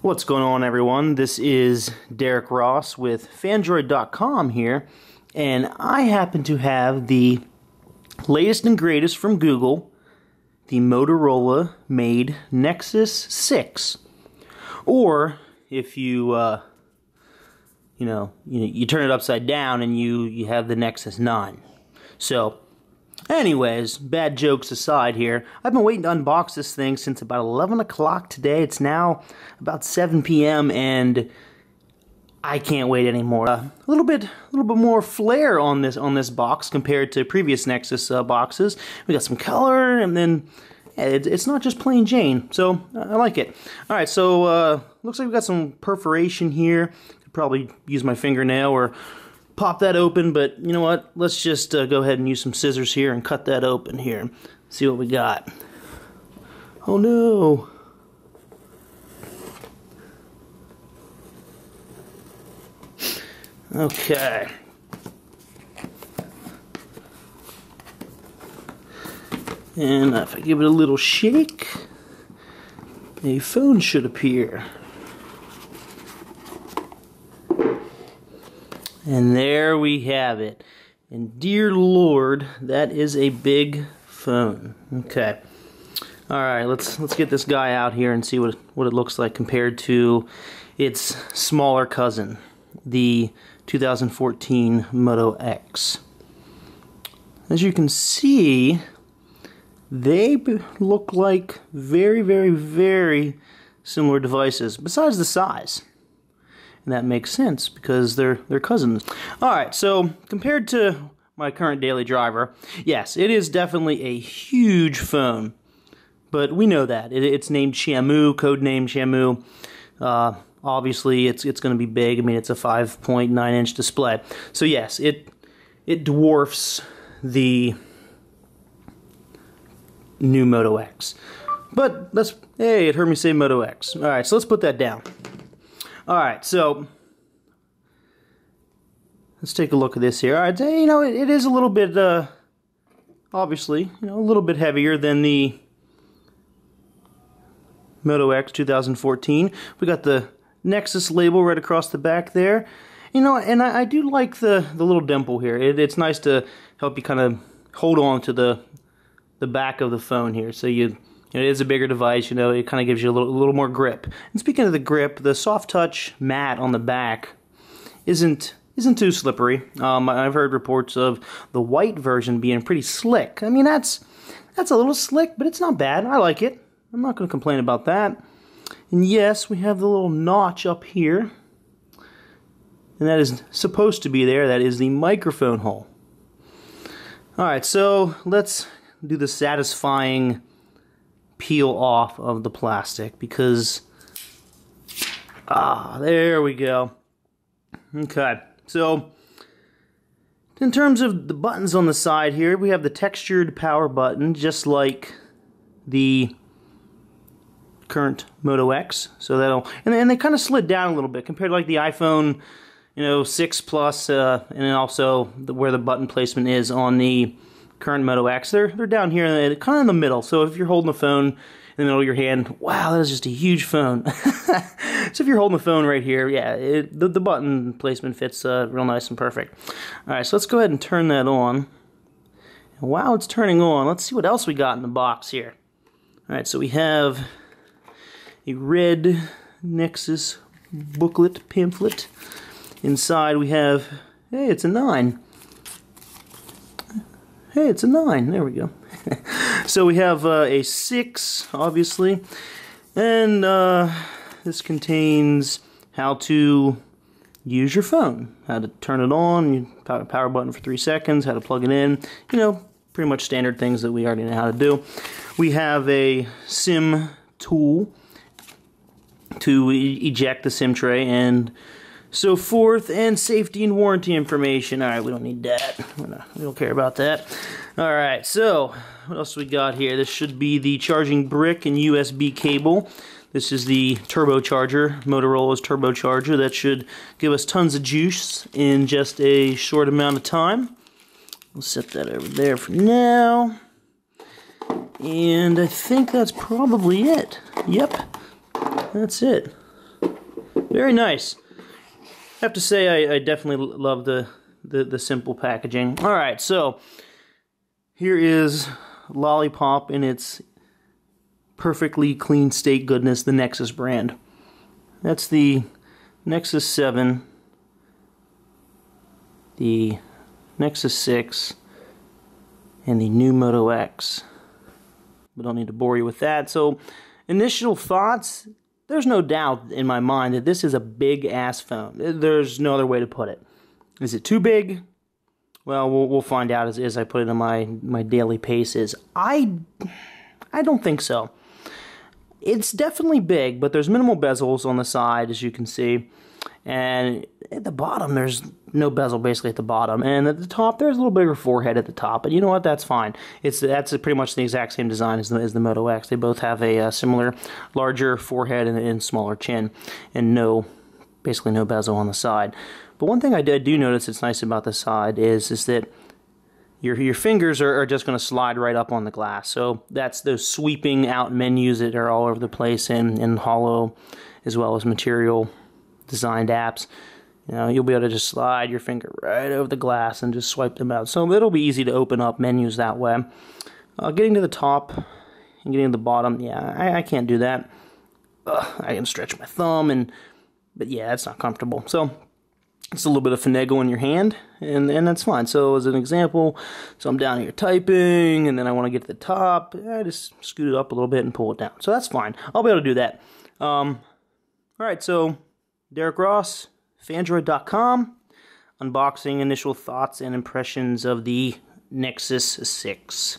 What's going on, everyone? This is Derek Ross with Phandroid.com here, and I happen to have the latest and greatest from Google, the Motorola-made Nexus 6. Or, if you turn it upside down and you have the Nexus 9. So, anyways, bad jokes aside here, I've been waiting to unbox this thing since about 11 o'clock today. It's now about 7 p.m. and I can't wait anymore. A little bit more flair on this box compared to previous Nexus boxes. We got some color, and then it's not just plain Jane, so I like it. All right, so looks like we got some perforation here. Could probably use my fingernail or pop that open, but you know what? Let's just go ahead and use some scissors here and cut that open here. See what we got. Oh no! Okay. And if I give it a little shake, a phone should appear. And there we have it. And dear Lord, that is a big phone. Okay. Alright, let's get this guy out here and see what it looks like compared to its smaller cousin, the 2014 Moto X. As you can see, they look like very, very, very similar devices, besides the size. And that makes sense because they're cousins. Alright, so compared to my current daily driver, yes, it is definitely a huge phone. But we know that. It's named Shamu, codenamed Shamu. Obviously, it's going to be big. I mean, it's a 5.9-inch display. So yes, it dwarfs the new Moto X. But hey, it heard me say Moto X. Alright, so let's put that down. Alright, so let's take a look at this here. Alright, you know, it is a little bit, obviously, a little bit heavier than the Moto X 2014. We got the Nexus label right across the back there. You know, and I do like the little dimple here. It's nice to help you kind of hold on to the back of the phone here. So it is a bigger device, it kind of gives you a little more grip. And speaking of the grip, the soft touch mat on the back isn't too slippery. I've heard reports of the white version being pretty slick. I mean, that's a little slick, but it's not bad. I like it. I'm not going to complain about that. And yes, we have the little notch up here. And that is supposed to be there. That is the microphone hole. Alright, so let's do the satisfying peel off of the plastic, because there we go. Okay, so in terms of the buttons on the side here, we have the textured power button, just like the current Moto X. So and they kind of slid down a little bit compared to like the iPhone 6 Plus, and then also where the button placement is on the current Moto X. They're down here, kind of in the middle. So if you're holding the phone in the middle of your hand, wow, that is just a huge phone. So if you're holding the phone right here, yeah, the button placement fits real nice and perfect. All right, so let's go ahead and turn that on. And while it's turning on, let's see what else we got in the box here. All right, so we have a red Nexus booklet, pamphlet. Inside we have, hey, it's a 9. Hey, it's a 9. There we go. So we have a 6, obviously. And this contains how to use your phone. How to turn it on, power button for 3 seconds, how to plug it in. Pretty much standard things that we already know how to do. We have a SIM tool to eject the SIM tray and so forth, and safety and warranty information. Alright, we don't need that. We don't care about that. Alright, so what else we got here? This should be the charging brick and USB cable. This is the turbocharger, Motorola's turbocharger. That should give us tons of juice in just a short amount of time. We'll set that over there for now. And I think that's probably it. Yep, that's it. Very nice. I have to say I definitely love the simple packaging. Alright, so here is Lollipop in its perfectly clean state goodness, the Nexus brand. That's the Nexus 7, the Nexus 6, and the new Moto X. We don't need to bore you with that. So, initial thoughts, there's no doubt in my mind that this is a big-ass phone. There's no other way to put it. Is it too big? Well, we'll find out as I put it in my daily paces. I don't think so. It's definitely big, but there's minimal bezels on the side, as you can see. And at the bottom, there's no bezel basically at the bottom. And at the top, there's a little bigger forehead at the top. But you know what? That's fine. That's pretty much the exact same design as the Moto X. They both have a similar larger forehead and smaller chin. And basically no bezel on the side. But one thing I do notice that's nice about the side is that your fingers are just going to slide right up on the glass. So that's those sweeping out menus that are all over the place in Hollow, as well as material designed apps. You know, you'll be able to just slide your finger right over the glass and just swipe them out. So it'll be easy to open up menus that way. Getting to the top and getting to the bottom, yeah, I can't do that. I can stretch my thumb, but yeah, that's not comfortable. So it's a little bit of finagle in your hand, and that's fine. So as an example, so I'm down here typing, and then I want to get to the top. I just scoot it up a little bit and pull it down. So that's fine. I'll be able to do that. Alright, so Derek Ross, Phandroid.com, unboxing, initial thoughts and impressions of the Nexus 6.